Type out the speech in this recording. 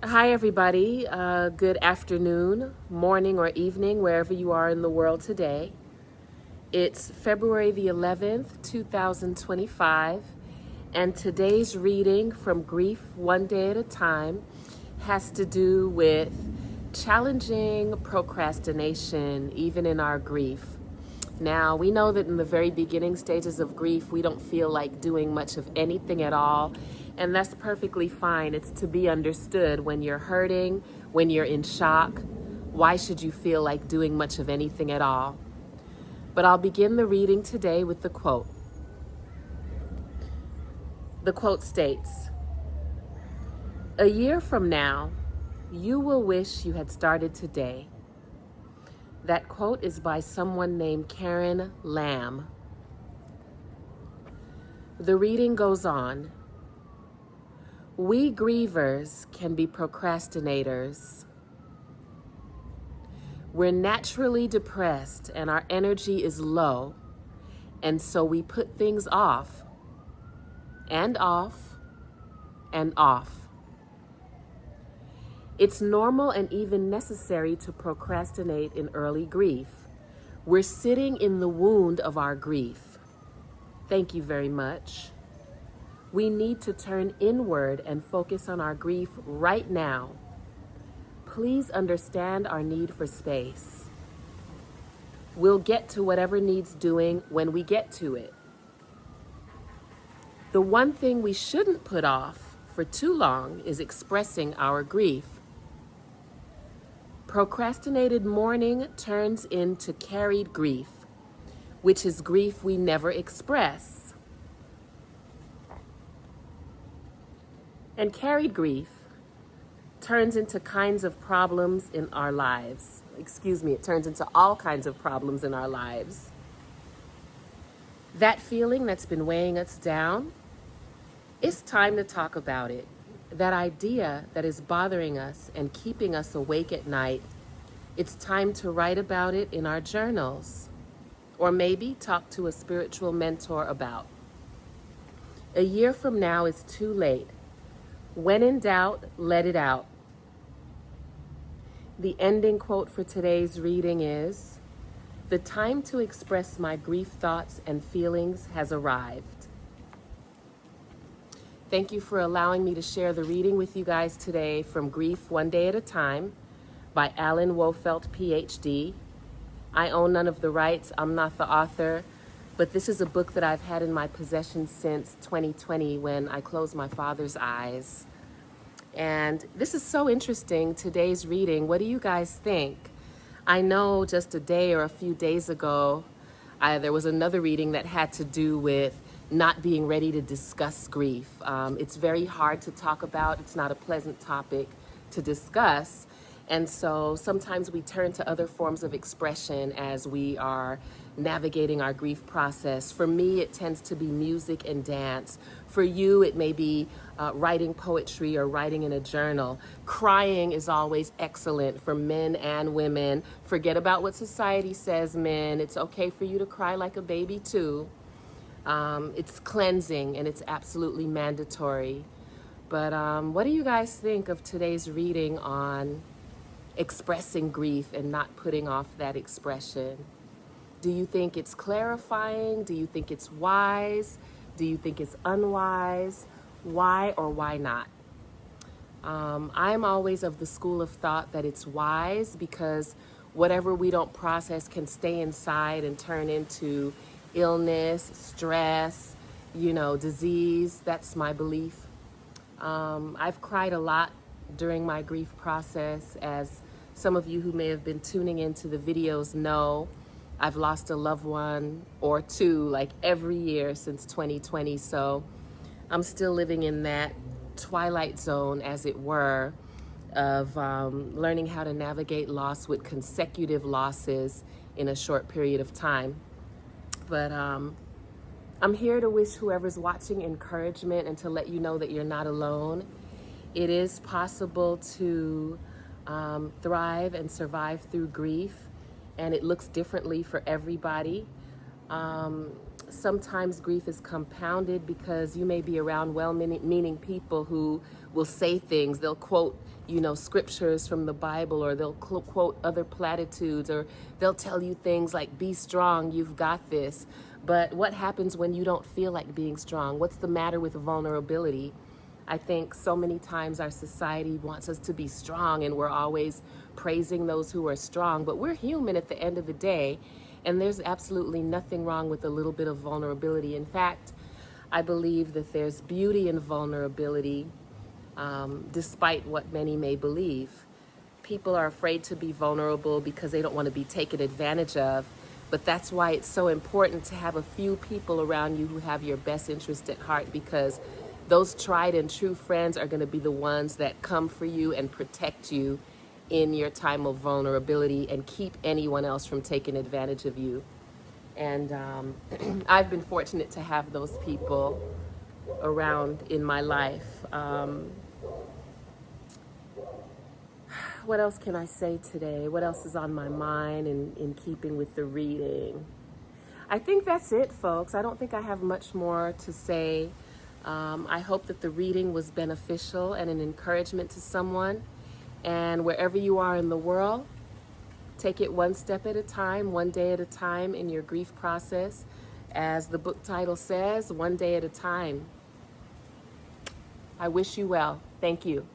Hi, everybody. Good afternoon, morning, or evening, wherever you are in the world today. It's February the 11th, 2025, and today's reading from Grief One Day at a Time has to do with challenging procrastination, even in our grief. Now, we know that in the very beginning stages of grief, we don't feel like doing much of anything at all, and that's perfectly fine. It's to be understood. When you're hurting, when you're in shock, why should you feel like doing much of anything at all? But I'll begin the reading today with the quote. The quote states, "A year from now, you will wish you had started today." That quote is by someone named Karen Lamb. The reading goes on. We grievers can be procrastinators. We're naturally depressed and our energy is low, and so we put things off and off and off. It's normal and even necessary to procrastinate in early grief. We're sitting in the wound of our grief. Thank you very much. We need to turn inward and focus on our grief right now. Please understand our need for space. We'll get to whatever needs doing when we get to it. The one thing we shouldn't put off for too long is expressing our grief. Procrastinated mourning turns into carried grief, which is grief we never express. And carried grief turns into kinds of problems in our lives. It turns into all kinds of problems in our lives. That feeling that's been weighing us down, it's time to talk about it. That idea that is bothering us and keeping us awake at night, it's time to write about it in our journals, or maybe talk to a spiritual mentor about. A year from now is too late. When in doubt, let it out. The ending quote for today's reading is, "The time to express my grief thoughts and feelings has arrived." Thank you for allowing me to share the reading with you guys today from Grief One Day at a Time by Alan Wofelt, PhD. I own none of the rights. I'm not the author, but this is a book that I've had in my possession since 2020 when I closed my father's eyes. And this is so interesting, today's reading. What do you guys think? I know just a day or a few days ago, there was another reading that had to do with not being ready to discuss grief. It's very hard to talk about. It's not a pleasant topic to discuss. And so sometimes we turn to other forms of expression as we are navigating our grief process. For me, it tends to be music and dance. For you, it may be writing poetry or writing in a journal. Crying is always excellent for men and women. Forget about what society says, men. It's okay for you to cry like a baby too. It's cleansing and it's absolutely mandatory. But what do you guys think of today's reading on expressing grief and not putting off that expression? Do you think it's clarifying? Do you think it's wise? Do you think it's unwise? Why or why not? I'm always of the school of thought that it's wise because whatever we don't process can stay inside and turn into illness, stress, disease. That's my belief. I've cried a lot during my grief process. As some of you who may have been tuning into the videos know, I've lost a loved one or two like every year since 2020. So I'm still living in that twilight zone, as it were, of learning how to navigate loss with consecutive losses in a short period of time. But I'm here to wish whoever's watching encouragement and to let you know that you're not alone. It is possible to thrive and survive through grief, and it looks differently for everybody. sometimes grief is compounded because you may be around well-meaning people who will say things. They'll quote, scriptures from the Bible, or they'll quote other platitudes, or they'll tell you things like, be strong, you've got this. But what happens when you don't feel like being strong? What's the matter with vulnerability? I think so many times our society wants us to be strong, and we're always praising those who are strong, but we're human at the end of the day, and there's absolutely nothing wrong with a little bit of vulnerability. In fact, I believe that there's beauty in vulnerability, despite what many may believe. People are afraid to be vulnerable because they don't want to be taken advantage of, but that's why it's so important to have a few people around you who have your best interest at heart, because those tried and true friends are going to be the ones that come for you and protect you in your time of vulnerability and keep anyone else from taking advantage of you. And I've been fortunate to have those people around in my life. What else can I say today? What else is on my mind in keeping with the reading? I think that's it, folks. I don't think I have much more to say. I hope that the reading was beneficial and an encouragement to someone. And wherever you are in the world, take it one step at a time, one day at a time in your grief process. As the book title says, one day at a time. I wish you well. Thank you.